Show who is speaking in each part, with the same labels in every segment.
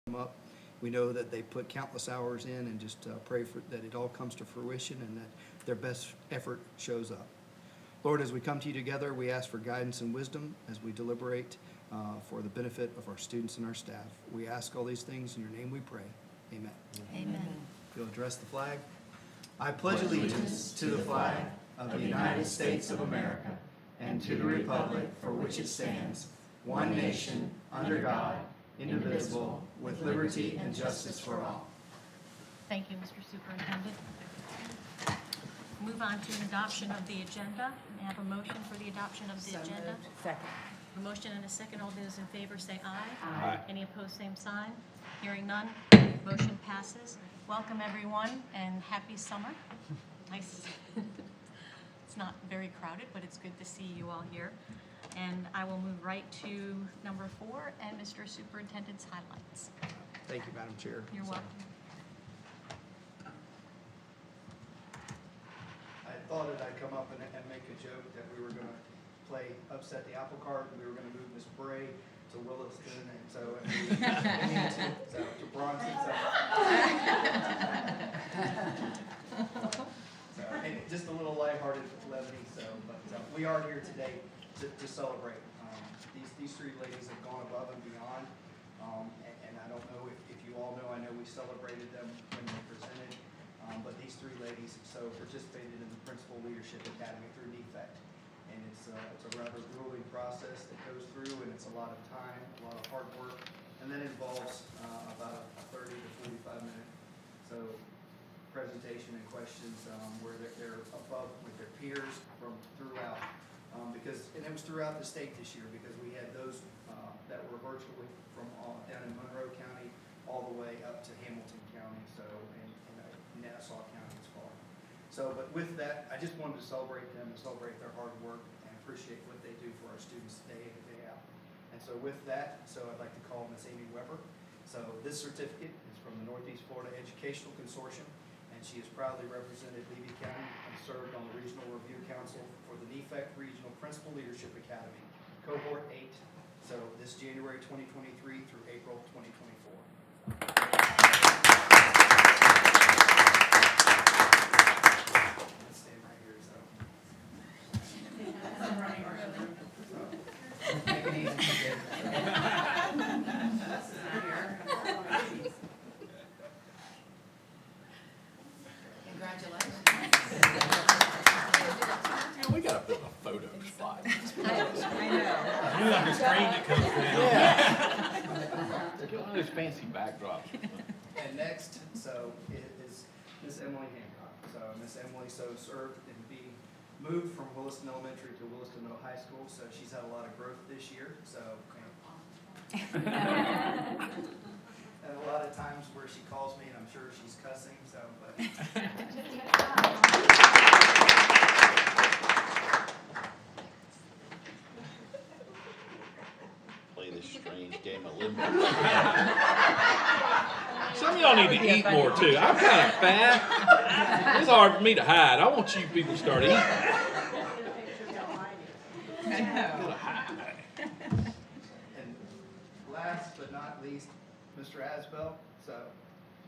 Speaker 1: them up. We know that they put countless hours in, and just pray for that it all comes to fruition and that their best effort shows up. Lord, as we come to you together, we ask for guidance and wisdom as we deliberate for the benefit of our students and our staff. We ask all these things in your name we pray. Amen.
Speaker 2: Amen.
Speaker 1: You'll address the flag. I pledge allegiance to the flag of the United States of America and to the republic for which it stands, one nation, under God, indivisible, with liberty and justice for all.
Speaker 2: Thank you, Mr. Superintendent. Move on to an adoption of the agenda. May I have a motion for the adoption of the agenda?
Speaker 3: Second.
Speaker 2: A motion and a second. All those in favor say aye.
Speaker 3: Aye.
Speaker 2: Any opposed, same sign. Hearing none, motion passes. Welcome, everyone, and happy summer. Nice. It's not very crowded, but it's good to see you all here. And I will move right to number 4 and Mr. Superintendent's highlights.
Speaker 1: Thank you, Madam Chair.
Speaker 2: You're welcome.
Speaker 1: I thought that I'd come up and make a joke that we were going to play upset the apple cart, and we were going to move Miss Bray to Williston, and so to Bronson. And just a little lighthearted levity. But we are here today to celebrate. These three ladies have gone above and beyond, and I don't know if you all know. I know we celebrated them when they presented. But these three ladies participated in the Principal Leadership Academy through NEFAC. And it's a rather grueling process that goes through, and it's a lot of time, a lot of hard work, and that involves about a 30 to 45-minute presentation and questions where they're above with their peers from throughout. And it was throughout the state this year, because we had those that were virtually from down in Monroe County all the way up to Hamilton County, and Nassau County as far. But with that, I just wanted to celebrate them and celebrate their hard work and appreciate what they do for our students day in and day out. And so with that, I'd like to call Miss Amy Weber. This certificate is from the Northeast Florida Educational Consortium, and she has proudly represented Levy County and served on the Regional Review Council for the NEFAC Regional Principal Leadership Academy, Cohort 8, this January 2023 through April 2024. Stand right here, Take it easy, kid.
Speaker 3: Congratulations.
Speaker 4: Man, we gotta build a photo spot.
Speaker 3: I know.
Speaker 5: You like a screen that comes down.
Speaker 4: Get one of those fancy backdrops.
Speaker 1: And next, is Miss Emily Hancock. Miss Emily served and moved from Williston Elementary to Williston Middle High School. She's had a lot of growth this year. And a lot of times where she calls me, and I'm sure she's cussing.
Speaker 4: Play this strange game of limbo.
Speaker 5: Some of y'all need to eat more too. I'm kind of fat. It's hard for me to hide. I want you people to start eating.
Speaker 1: And last but not least, Mr. Asbell.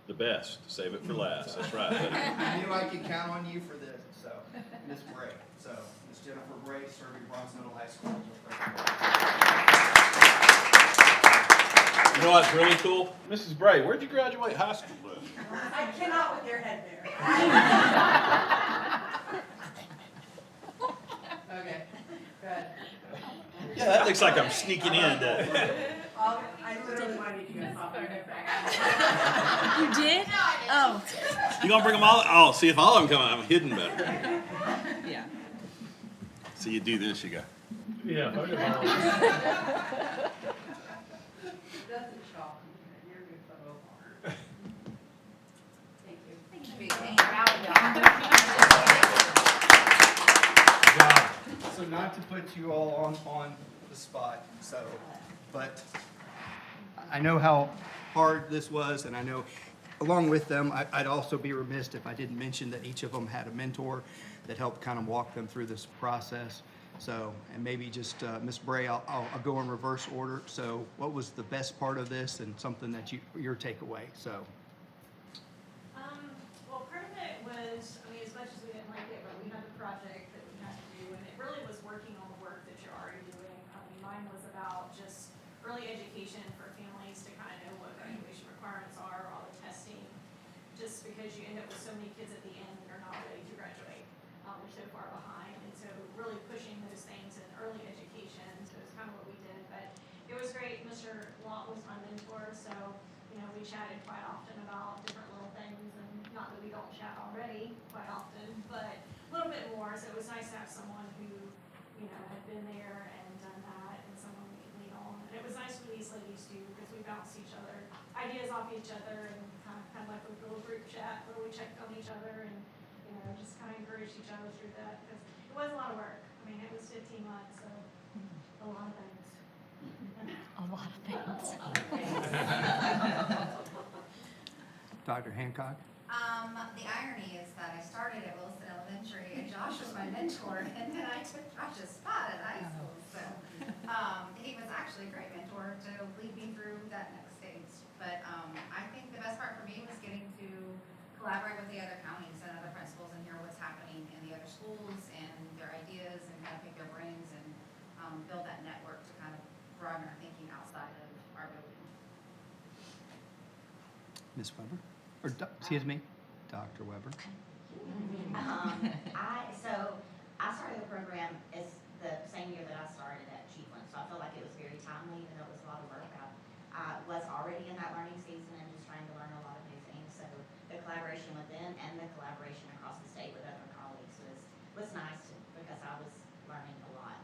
Speaker 4: The best. Save it for last. That's right.
Speaker 1: I knew I could count on you for this. Miss Bray. Miss Jennifer Bray, serving Bronson Middle High School.
Speaker 4: You know what's really cool? Mrs. Bray, where'd you graduate high school with?
Speaker 3: I cannot with your head there. Okay, good.
Speaker 4: Yeah, that looks like I'm sneaking in.
Speaker 3: I literally wanted you to pop your head back.
Speaker 2: You did? Oh.
Speaker 4: You gonna bring them all? Oh, see if all of them come out, I'm hidden better.
Speaker 3: Yeah.
Speaker 4: So you do this, you go.
Speaker 5: Yeah.
Speaker 3: Doesn't shock me. You're a good fellow. Thank you.
Speaker 1: Not to put you all on the spot, but I know how hard this was, and I know along with them, I'd also be remiss if I didn't mention that each of them had a mentor that helped kind of walk them through this process. So, and maybe just, Ms. Bray, I'll go in reverse order. So what was the best part of this and something that your takeaway? So,
Speaker 6: Well, part of it was, I mean, as much as we didn't like it, but we had a project that we had to do, and it really was working on the work that you're already doing. I mean, mine was about just early education for families to kind of know what graduation requirements are, all the testing, just because you end up with so many kids at the end that are not ready to graduate. They're so far behind, and so really pushing those things in early education, so it's kind of what we did, but it was great. Mr. Lott was my mentor, so, you know, we chatted quite often about different little things, and not that we don't chat already quite often, but a little bit more, so it was nice to have someone who, you know, had been there and done that, and someone we could lean on. And it was nice for these ladies too, because we bounced each other, ideas off each other, and kind of like a little group chat where we checked on each other and, you know, just kind of encouraged each other through that, because it was a lot of work. I mean, it was 15 months, so a lot of things.
Speaker 2: A lot of things.
Speaker 1: Dr. Hancock?
Speaker 7: The irony is that I started at Wilson Elementary and Josh was my mentor, and then I took Josh's spot at high school. So he was actually a great mentor to lead me through that next stage. But I think the best part for me was getting to collaborate with the other counties and other principals and hear what's happening in the other schools and their ideas and kind of pick their brains and build that network to kind of broaden our thinking outside of our building.
Speaker 1: Ms. Weber? Or, excuse me, Dr. Weber?
Speaker 8: I started the program as the same year that I started at Chiefland, so I feel like it was very timely, even though it was a lot of work. I was already in that learning season and just trying to learn a lot of new things, so the collaboration with them and the collaboration across the state with other colleagues was nice because I was learning a lot.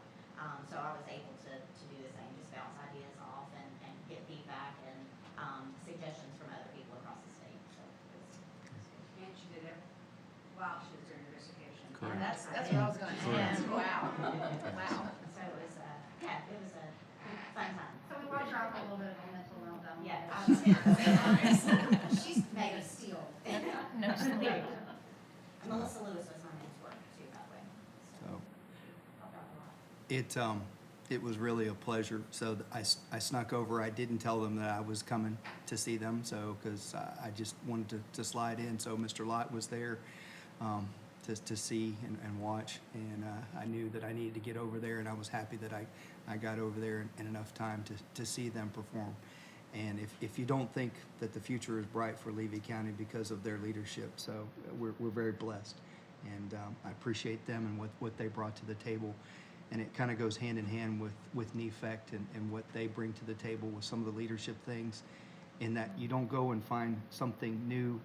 Speaker 8: So I was able to do the same, just bounce ideas off and get feedback and suggestions from other people across the state. So it was
Speaker 7: And she did it while she was doing her dissertation.
Speaker 1: Correct.
Speaker 7: That's what I was going to say. Wow. Wow.
Speaker 8: So it was, yeah, it was a fun time.
Speaker 7: So we watched her off a little bit of a mental meltdown.
Speaker 8: Yeah.
Speaker 7: She's made of steel.
Speaker 2: No sleep.
Speaker 8: Melissa Lewis was my mentor too, by the way.
Speaker 1: So,
Speaker 8: Helped out a lot.
Speaker 1: it was really a pleasure. So I snuck over. I didn't tell them that I was coming to see them, so, because I just wanted to slide in. So Mr. Lott was there to see and watch, and I knew that I needed to get over there, and I was happy that I got over there in enough time to see them perform. And if you don't think that the future is bright for Levy County because of their leadership, so we're very blessed. And I appreciate them and what they brought to the table. And it kind of goes hand in hand with NEFECT and what they bring to the table with some of the leadership things, in that you don't go and find something new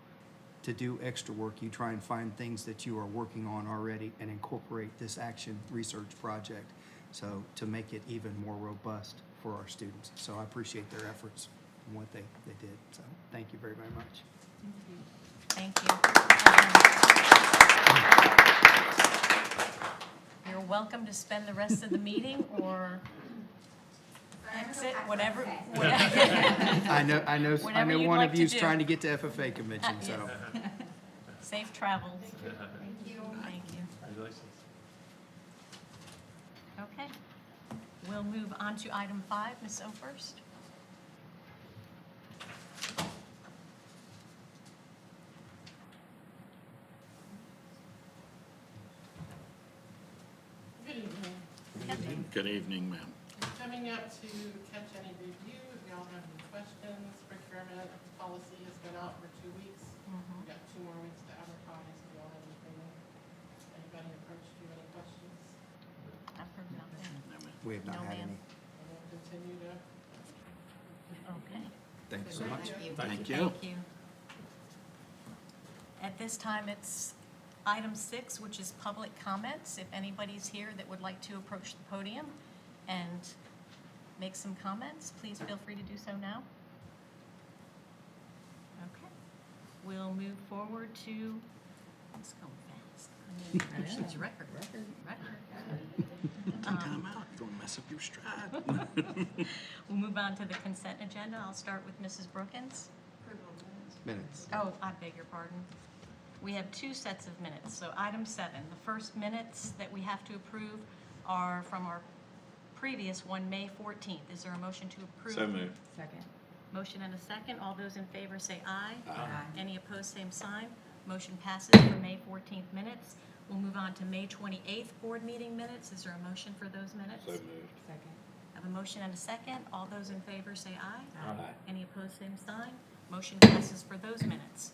Speaker 1: to do extra work. You try and find things that you are working on already and incorporate this action research project, so to make it even more robust for our students. So I appreciate their efforts and what they did. So thank you very, very much.
Speaker 2: Thank you. You're welcome to spend the rest of the meeting or exit, whatever.
Speaker 1: I know
Speaker 2: Whatever you'd
Speaker 1: one
Speaker 2: like
Speaker 1: of
Speaker 2: to
Speaker 1: you's
Speaker 2: do.
Speaker 1: trying to get to FFA convention, so.
Speaker 2: Safe travels.
Speaker 7: Thank you.
Speaker 2: Thank you.
Speaker 4: Congratulations.
Speaker 2: Okay. We'll move on to item 5. Ms. Oakhurst.
Speaker 3: Good evening.
Speaker 4: Good evening, ma'am.
Speaker 3: Coming up to catch any review, if y'all have any questions, procurement policy has been out for 2 weeks. We've got 2 more weeks to advertise, if y'all have anything. Anybody approached you, any questions?
Speaker 2: I've heard nothing.
Speaker 1: We have not
Speaker 2: No,
Speaker 1: had
Speaker 2: ma'am.
Speaker 1: any.
Speaker 3: And we'll continue to.
Speaker 2: Okay.
Speaker 1: Thank you so much.
Speaker 4: Thank you.
Speaker 2: Thank you. At this time, it's item 6, which is public comments. If anybody's here that would like to approach the podium and make some comments, please feel free to do so now. Okay. We'll move forward to, let's go fast. I mean, it's record.
Speaker 4: Time out. Don't mess up your stride.
Speaker 2: We'll move on to the consent agenda. I'll start with Mrs. Brookins.
Speaker 1: Minutes.
Speaker 2: Oh, I beg your pardon. We have 2 sets of minutes. So item 7, the first minutes that we have to approve are from our previous one, May 14th. Is there a motion to approve?
Speaker 5: So moved.
Speaker 9: Second.
Speaker 2: Motion and a second. All those in favor say aye.
Speaker 5: Aye.
Speaker 2: Any opposed, same sign. Motion passes for May 14th minutes. We'll move on to May 28th board meeting minutes. Is there a motion for those minutes?
Speaker 5: So moved.
Speaker 9: Second.
Speaker 2: I have a motion and a second. All those in favor say aye.
Speaker 5: Aye.
Speaker 2: Any opposed, same sign. Motion passes for those minutes.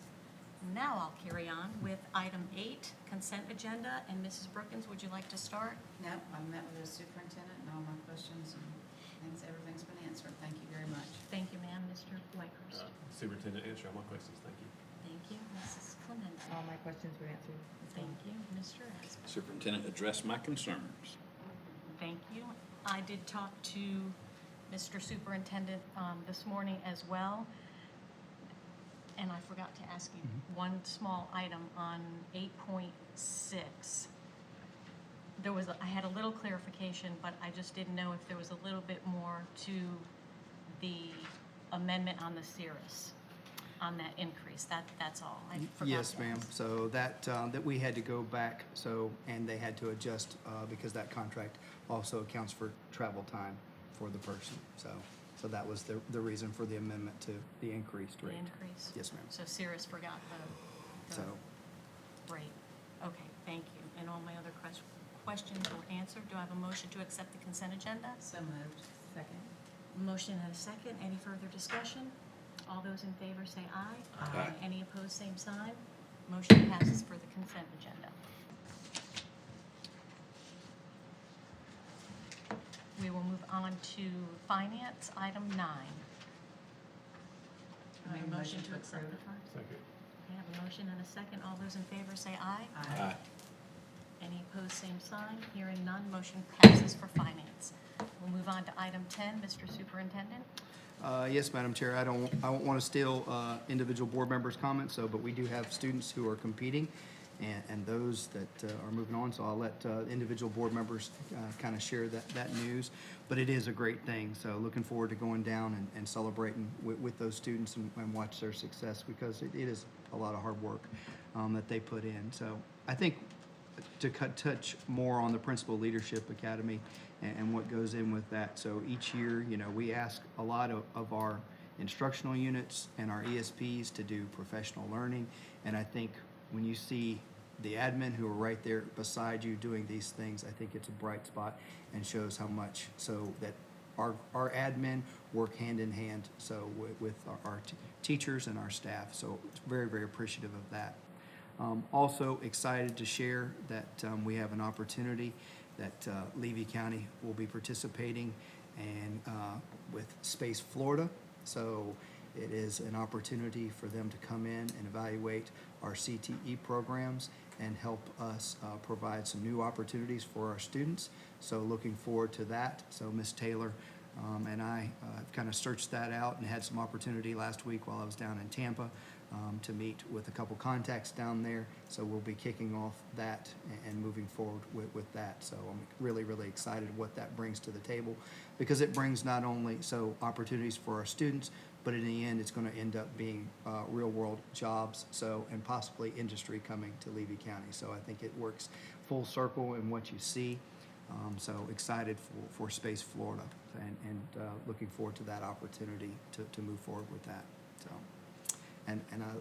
Speaker 2: Now I'll carry on with item 8, consent agenda. And Mrs. Brookins, would you like to start?
Speaker 10: No, I met with the superintendent and all my questions and things, everything's been answered. Thank you very much.
Speaker 2: Thank you, ma'am. Mr. Whitehurst.
Speaker 11: Superintendent, answer all my questions, thank you.
Speaker 2: Thank you. Mrs. Clement.
Speaker 9: All my questions were answered.
Speaker 2: Thank you. Mr. Asper.
Speaker 5: Superintendent addressed my concerns.
Speaker 2: Thank you. I did talk to Mr. Superintendent this morning as well. And I forgot to ask you one small item on 8.6. I had a little clarification, but I just didn't know if there was a little bit more to the amendment on the CIRRUS, on that increase. That's all. I forgot
Speaker 1: Yes,
Speaker 2: to
Speaker 1: ma'am.
Speaker 2: ask.
Speaker 1: So that we had to go back, and they had to adjust, because that contract also accounts for travel time for the person. So that was the reason for the amendment to the increased
Speaker 2: The
Speaker 1: rate.
Speaker 2: increase.
Speaker 1: Yes, ma'am.
Speaker 2: So CIRRUS forgot the
Speaker 1: So,
Speaker 2: rate. Okay, thank you. And all my other questions were answered. Do I have a motion to accept the consent agenda?
Speaker 10: So moved.
Speaker 9: Second.
Speaker 2: Motion and a second. Any further discussion? All those in favor say aye.
Speaker 5: Aye.
Speaker 2: Any opposed, same sign. Motion passes for the consent agenda. We will move on to finance, item 9. Do I have a motion to accept the funds?
Speaker 11: Second.
Speaker 2: I have a motion and a second. All those in favor say aye.
Speaker 5: Aye.
Speaker 2: Any opposed, same sign. Hearing none, motion passes for finance. We'll move on to item 10, Mr. Superintendent.
Speaker 1: Yes, Madam Chair, I don't want to steal individual board members' comments, but we do have students who are competing and those that are moving on, so I'll let individual board members kind of share that news. But it is a great thing, so looking forward to going down and celebrating with those students and watch their success, because it is a lot of hard work that they put in. So I think to touch more on the Principal Leadership Academy and what goes in with that. So each year, we ask a lot of our instructional units and our ESPs to do professional learning. And I think when you see the admin who are right there beside you doing these things, I think it's a bright spot and shows how much so that our admin work hand in hand with our teachers and our staff. So very, very appreciative of that. Also excited to share that we have an opportunity that Levy County will be participating and with Space Florida. So it is an opportunity for them to come in and evaluate our CTE programs and help us provide some new opportunities for our students. So looking forward to that. So Ms. Taylor and I kind of searched that out and had some opportunity last week while I was down in Tampa to meet with a couple contacts down there. So we'll be kicking off that and moving forward with that. So I'm really, really excited what that brings to the table, because it brings not only opportunities for our students, but in the end, it's going to end up being real world jobs, and possibly industry coming to Levy County. So I think it works full circle in what you see. So excited for Space Florida and looking forward to that opportunity to move forward with that. So, and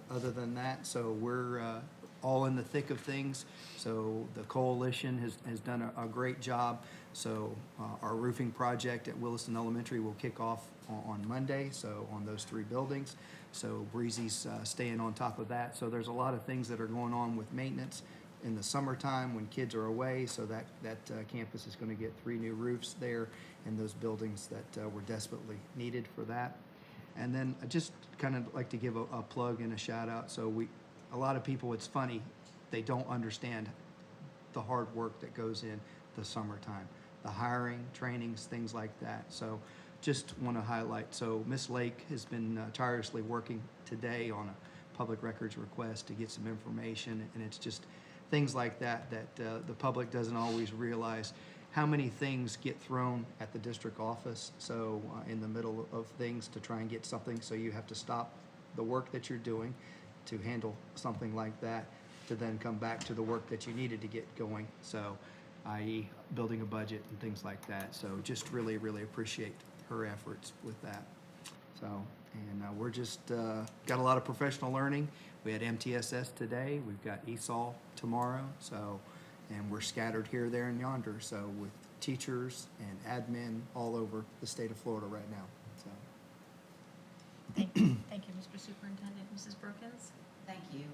Speaker 1: other than that, so we're all in the thick of things. So the coalition has done a great job. So our roofing project at Williston Elementary will kick off on Monday, so on those 3 buildings. So Breezy's staying on top of that. So there's a lot of things that are going on with maintenance in the summertime when kids are away. So that campus is going to get 3 new roofs there in those buildings that were desperately needed for that. And then I just kind of like to give a plug and a shout out. So a lot of people, it's funny, they don't understand the hard work that goes in the summertime, the hiring, trainings, things like that. So just want to highlight. So Miss Lake has been tirelessly working today on a public records request to get some information, and it's just things like that the public doesn't always realize how many things get thrown at the district office. So in the middle of things to try and get something, so you have to stop the work that you're doing to handle something like that, to then come back to the work that you needed to get going. So i.e. building a budget and things like that. So just really, really appreciate her efforts with that. So, and we're just got a lot of professional learning. We had MTSS today. We've got ESOL tomorrow. So, and we're scattered here, there, and yonder. So with teachers and admin all over the state of Florida right now. So.
Speaker 2: Thank you, Mr. Superintendent. Mrs. Brookins?
Speaker 10: Thank you.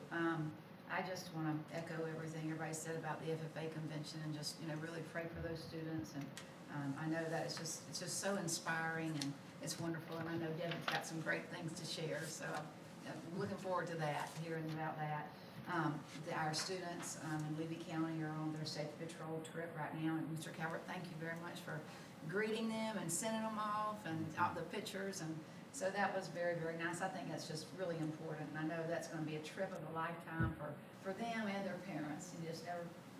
Speaker 10: I just want to echo everything everybody said about the FFA convention and just, really pray for those students. And I know that it's just so inspiring and it's wonderful. And I know Devin's got some great things to share. So I'm looking forward to that, hearing about that. Our students in Levy County are on their safety patrol trip right now. And Mr. Calvert, thank you very much for greeting them and sending them off and the pictures. And so that was very, very nice. I think that's just really important. And I know that's going to be a trip of a lifetime for them and their parents. You just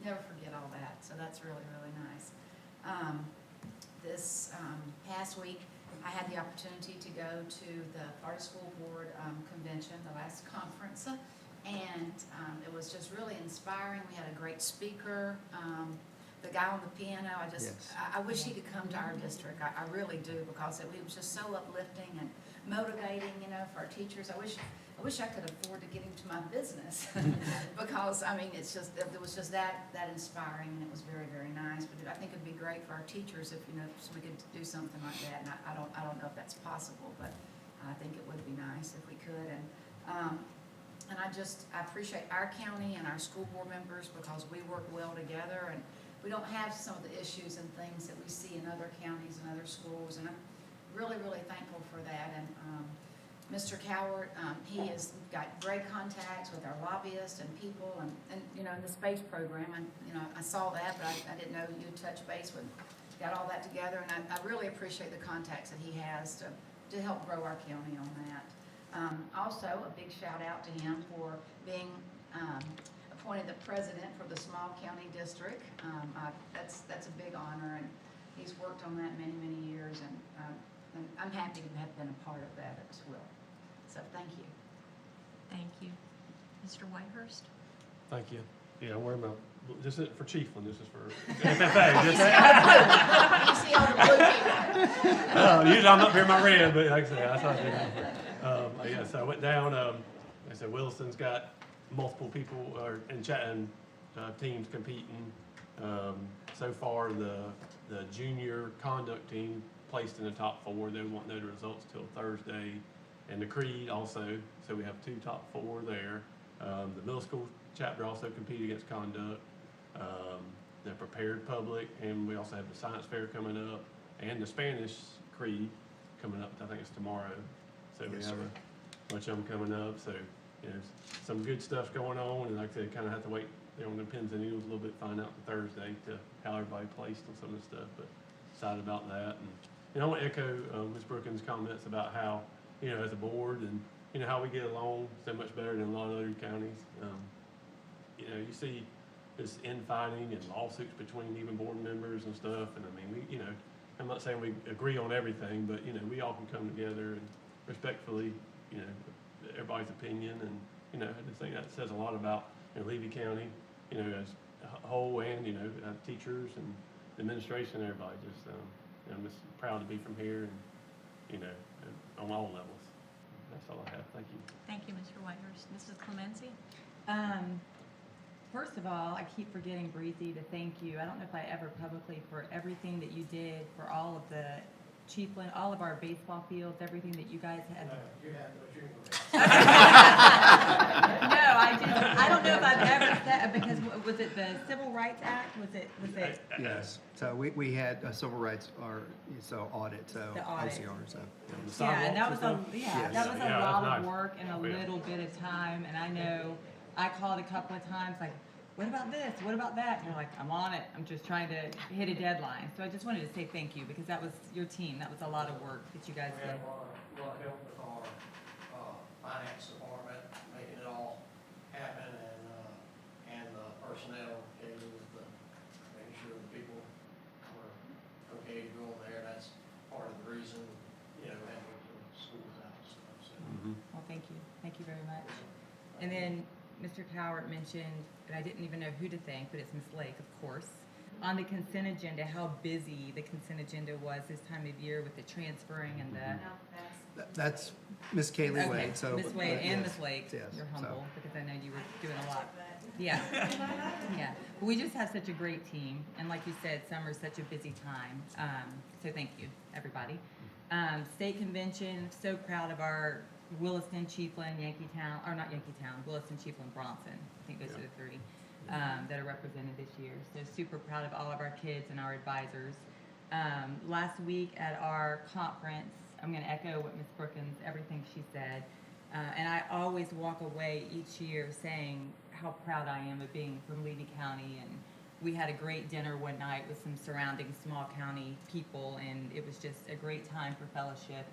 Speaker 10: never forget all that. So that's really, really nice. This past week, I had the opportunity to go to the Florida School Board convention, the last conference, and it was just really inspiring. We had a great speaker. The guy on the piano, I wish he could come to our district. I really do, because it was just so uplifting and motivating, for our teachers. I wish I could afford to get him to my business because it's just, it was just that inspiring, and it was very, very nice. But I think it'd be great for our teachers if so we could do something like that. And I don't know if that's possible, but I think it would be nice if we could. And I appreciate our county and our school board members, because we work well together and we don't have some of the issues and things that we see in other counties and other schools, and I'm really, really thankful for that. And Mr. Cowart, he has got great contacts with our lobbyists and people, and in the space program, and I saw that, but I didn't know you'd touch base with, got all that together, and I really appreciate the contacts that he has to help grow our county on that. Also, a big shout out to him for being appointed the president for the small county district. That's a big honor, and he's worked on that many, many years, and I'm happy to have been a part of that as well. So thank you.
Speaker 2: Thank you. Mr. Whitehurst?
Speaker 11: Thank you. Yeah, I'm wearing this isn't for Chiefland, this is for FFA.
Speaker 10: You see all the blue people.
Speaker 11: Usually I'm up here in my red, but like I said, I thought so I went down, like I said, Williston's got multiple people in chat and teams competing. So far, the junior conduct team placed in the top 4. They won't know the results till Thursday. And the Creed also, so we have 2 top 4 there. The middle school chapter also competed against conduct. The prepared public, and we also have the science fair coming up, and the Spanish Creed coming up. I think it's tomorrow. So we have a bunch of them coming up. So some good stuff going on, and like I said, kind of have to wait on the pins and needles a little bit, find out Thursday to how everybody placed on some of the stuff. But excited about that, and I want to echo Ms. Brookins' comments about how as a board and how we get along so much better than a lot of other counties. You see this infighting and lawsuits between even board members and stuff, and we I'm not saying we agree on everything, but we all can come together and respectfully everybody's opinion, and I just think that says a lot about Levy County as a whole, and teachers and administration and everybody. Just I'm just proud to be from here, and on all levels. That's all I have. Thank you.
Speaker 2: Thank you, Mr. Whitehurst. Mrs. Clemency?
Speaker 9: First of all, I keep forgetting, Breezy, to thank you. I don't know if I ever publicly, for everything that you did for all of the Chiefland, all of our baseball fields, everything that you guys had.
Speaker 12: You have
Speaker 9: No, I didn't. I don't know if I've ever said, because was it the Civil Rights Act? Was it?
Speaker 1: Yes. So we had a civil rights audit, so
Speaker 9: The audit.
Speaker 1: OCR, so.
Speaker 9: Yeah, and that was
Speaker 1: Yes.
Speaker 9: that was a
Speaker 11: Yeah,
Speaker 9: lot
Speaker 11: that's
Speaker 9: of
Speaker 11: nice.
Speaker 9: work in a little bit of time. And I know I called a couple of times, like, what about this? What about that? And you're like, I'm on it. I'm just trying to hit a deadline. So I just wanted to say thank you, because that was your team. That was a lot of work that you guys
Speaker 12: We
Speaker 9: did.
Speaker 12: have a lot of help with our finance department, making it all happen, and the personnel, making sure the people were okay to go in there. That's part of the reason, having the schools out and stuff, so.
Speaker 9: Well, thank you. Thank you very much. And then Mr. Cowart mentioned, and I didn't even know who to thank, but it's Ms. Lake, of course. on the consent agenda, how busy the consent agenda was this time of year with the transferring and the.
Speaker 7: No, that's,
Speaker 1: That's Miss Kaylee
Speaker 9: Okay,
Speaker 1: Wade, so.
Speaker 9: Miss Wade and
Speaker 1: yes,
Speaker 9: Miss Lake,
Speaker 1: yes,
Speaker 9: you're
Speaker 1: so.
Speaker 9: humble, because I know you were doing a lot. Yeah, yeah. But we just have such a great team, and like you said, summer's such a busy time. So thank you, everybody. State convention, so proud of our Williston, Chiefland, Yankeetown, or not Yankeetown, Williston, Chiefland, Bronson. I think those are the three that are represented this year. So super proud of all of our kids and our advisors. Last week at our conference, I'm going to echo what Ms. Brookins, everything she said. And I always walk away each year saying how proud I am of being from Levy County. And we had a great dinner one night with some surrounding small county people, and it was just a great time for fellowship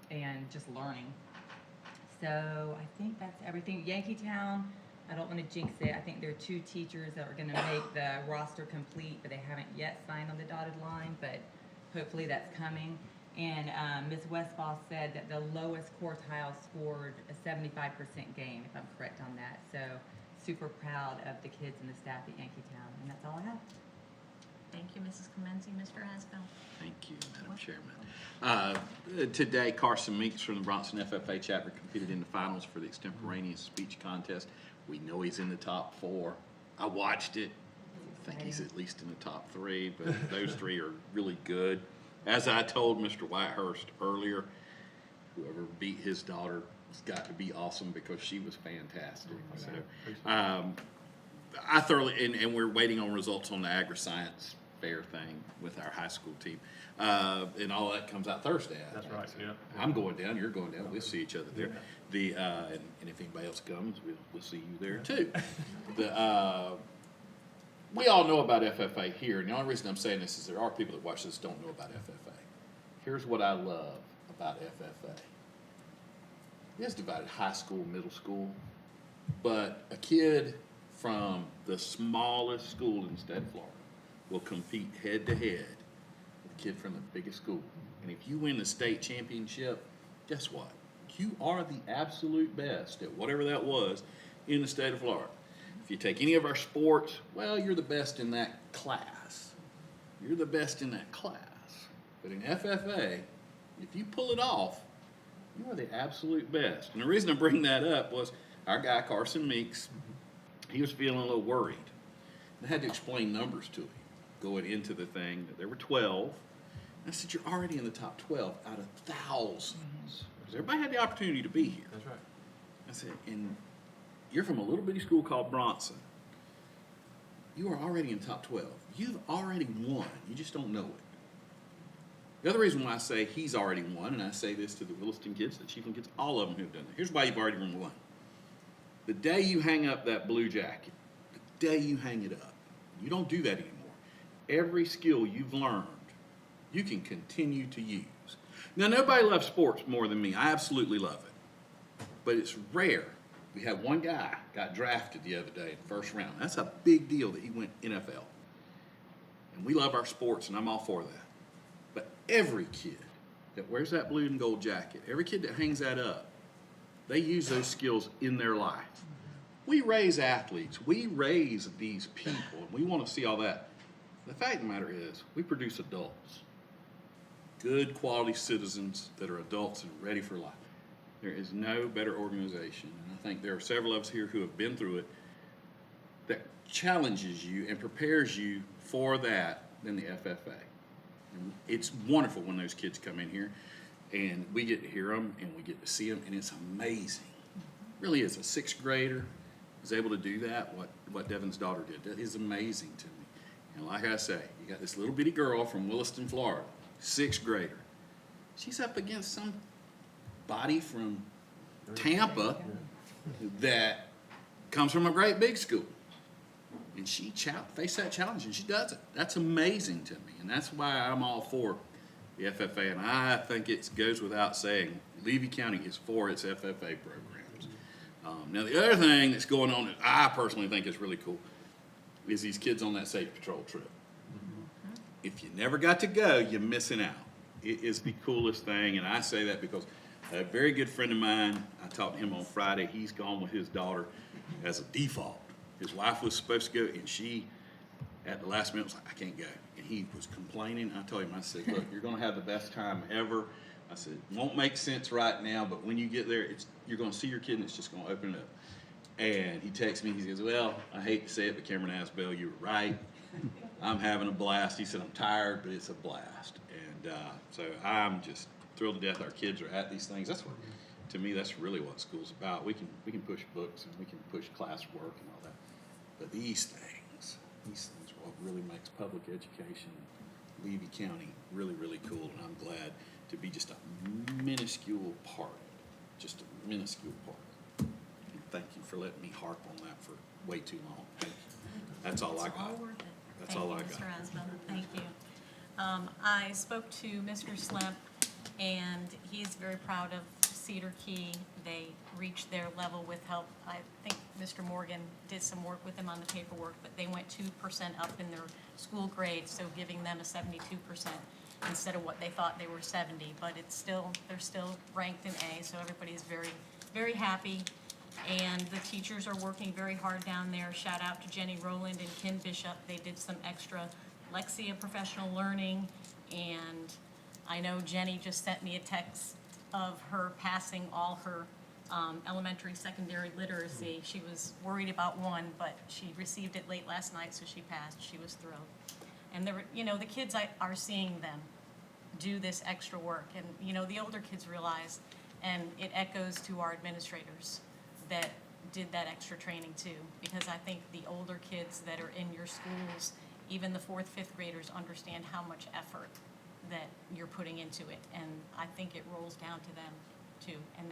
Speaker 9: and just learning. So I think that's everything. Yankeetown, I don't want to jinx it. I think there are 2 teachers that are going to make the roster complete, but they haven't yet signed on the dotted line, but hopefully that's coming. And Ms. Westfall said that the lowest quartile scored a 75% game, if I'm correct on that. So super proud of the kids and the staff at Yankeetown, and that's all I have.
Speaker 2: Thank you, Mrs. Clemency. Mr. Asbell?
Speaker 5: Thank you, Madam Chairman. Today, Carson Meeks from the Bronson FFA chapter competed in the finals for the extemporaneous speech contest. We know he's in the top 4. I watched it. I think he's at least in the top 3, but those 3 are really good. As I told Mr. Whitehurst earlier, whoever beat his daughter has got to be awesome because she was fantastic. So, I thoroughly, and we're waiting on results on the agri-science fair thing with our high school team. And all that comes out Thursday.
Speaker 11: That's right, yeah.
Speaker 5: I'm going down, you're going down, we'll see each other there. And if anybody else comes, we'll see you there too. We all know about FFA here, and the only reason I'm saying this is there are people that watch this don't know about FFA. Here's what I love about FFA. It is divided high school, middle school, but a kid from the smallest school in the state of Florida will compete head to head with a kid from the biggest school. And if you win the state championship, guess what? You are the absolute best at whatever that was in the state of Florida. If you take any of our sports, well, you're the best in that class. You're the best in that class. But in FFA, if you pull it off, you are the absolute best. And the reason I bring that up was our guy, Carson Meeks, he was feeling a little worried. I had to explain numbers to him going into the thing. That there were 12. And I said, you're already in the top 12 out of thousands. Because everybody had the opportunity to be here.
Speaker 11: That's right.
Speaker 5: I said, and you're from a little bitty school called Bronson. You are already in top 12. You've already won. You just don't know it. The other reason why I say he's already won, and I say this to the Williston kids, the Chiefland kids, all of them who've done it. Here's why you've already won. The day you hang up that blue jacket, the day you hang it up, you don't do that anymore. Every skill you've learned, you can continue to use. Now, nobody loves sports more than me. I absolutely love it. But it's rare. We had one guy got drafted the other day in the first round. That's a big deal that he went NFL. And we love our sports, and I'm all for that. But every kid that wears that blue and gold jacket, every kid that hangs that up, they use those skills in their life. We raise athletes. We raise these people, and we want to see all that. The fact of the matter is, we produce adults. Good quality citizens that are adults and ready for life. There is no better organization, and I think there are several of us here who have been through it, that challenges you and prepares you for that than the FFA. And it's wonderful when those kids come in here, and we get to hear them, and we get to see them, and it's amazing. It really is. A 6th grader is able to do that, what Devin's daughter did. That is amazing to me. And like I say, you got this little bitty girl from Williston, Florida, 6th grader. She's up against some body from Tampa that comes from a great big school. And she faced that challenge, and she does it. That's amazing to me, and that's why I'm all for the FFA. And I think it goes without saying, Levy County is for its FFA programs. Now, the other thing that's going on that I personally think is really cool is these kids on that Safe Patrol trip. If you never got to go, you're missing out. It is the coolest thing, and I say that because a very good friend of mine, I talked to him on Friday, he's gone with his daughter as a default. His wife was supposed to go, and she at the last minute was like, I can't go. And he was complaining. I told him, I said, look, you're going to have the best time ever. I said, won't make sense right now, but when you get there, you're going to see your kid and it's just going to open it up. And he texts me, he says, well, I hate to say it, but Cameron Asbell, you were right. I'm having a blast. He said, I'm tired, but it's a blast. And so I'm just thrilled to death our kids are at these things. That's what, to me, that's really what school's about. We can push books and we can push classwork and all that. But these things are what really makes public education in Levy County really, really cool. And I'm glad to be just a minuscule part, just a minuscule part. And thank you for letting me harp on that for way too long. Thank you. That's all I
Speaker 2: It's
Speaker 5: got.
Speaker 2: all worth it.
Speaker 5: That's all I got.
Speaker 2: Thank you, Mr. Asbell. Thank you. I spoke to Mr. Slemp, and he's very proud of Cedar Key. They reached their level with help. I think Mr. Morgan did some work with them on the paperwork, but they went 2% up in their school grades, so giving them a 72% instead of what they thought they were 70. But it's still, they're still ranked in A, so everybody's very, very happy. And the teachers are working very hard down there. Shout out to Jenny Rowland and Ken Bishop. They did some extra Lexia professional learning, and I know Jenny just sent me a text of her passing all her elementary, secondary literacy. She was worried about one, but she received it late last night, so she passed. She was thrilled. And there were, you know, the kids are seeing them do this extra work, and you know, the older kids realize, and it echoes to our administrators that did that extra training too, because I think the older kids that are in your schools, even the 4th, 5th graders, understand how much effort that you're putting into it, and I think it rolls down to them too, and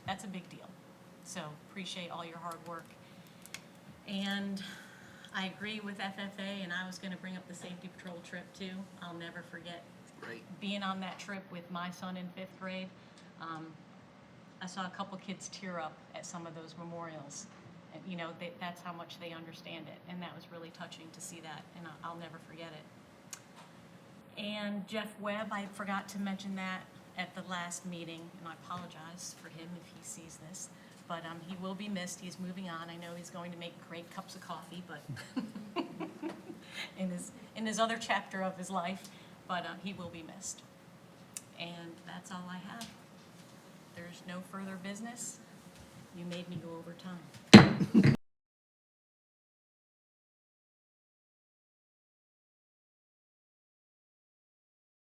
Speaker 2: that's a big deal. So appreciate all your hard work. And I agree with FFA, and I was gonna bring up the safety patrol trip too. I'll never forget being on that trip with my son in 5th grade. I saw a couple kids tear up at some of those memorials. And, you know, that's how much they understand it, and that was really touching to see that, and I'll never forget it. And Jeff Webb, I forgot to mention that at the last meeting, and I apologize for him if he sees this, but he will be missed. He's moving on. I know he's going to make great cups of coffee, but in his other chapter of his life, but he will be missed. And that's all I have. There's no further business. You made me go over time.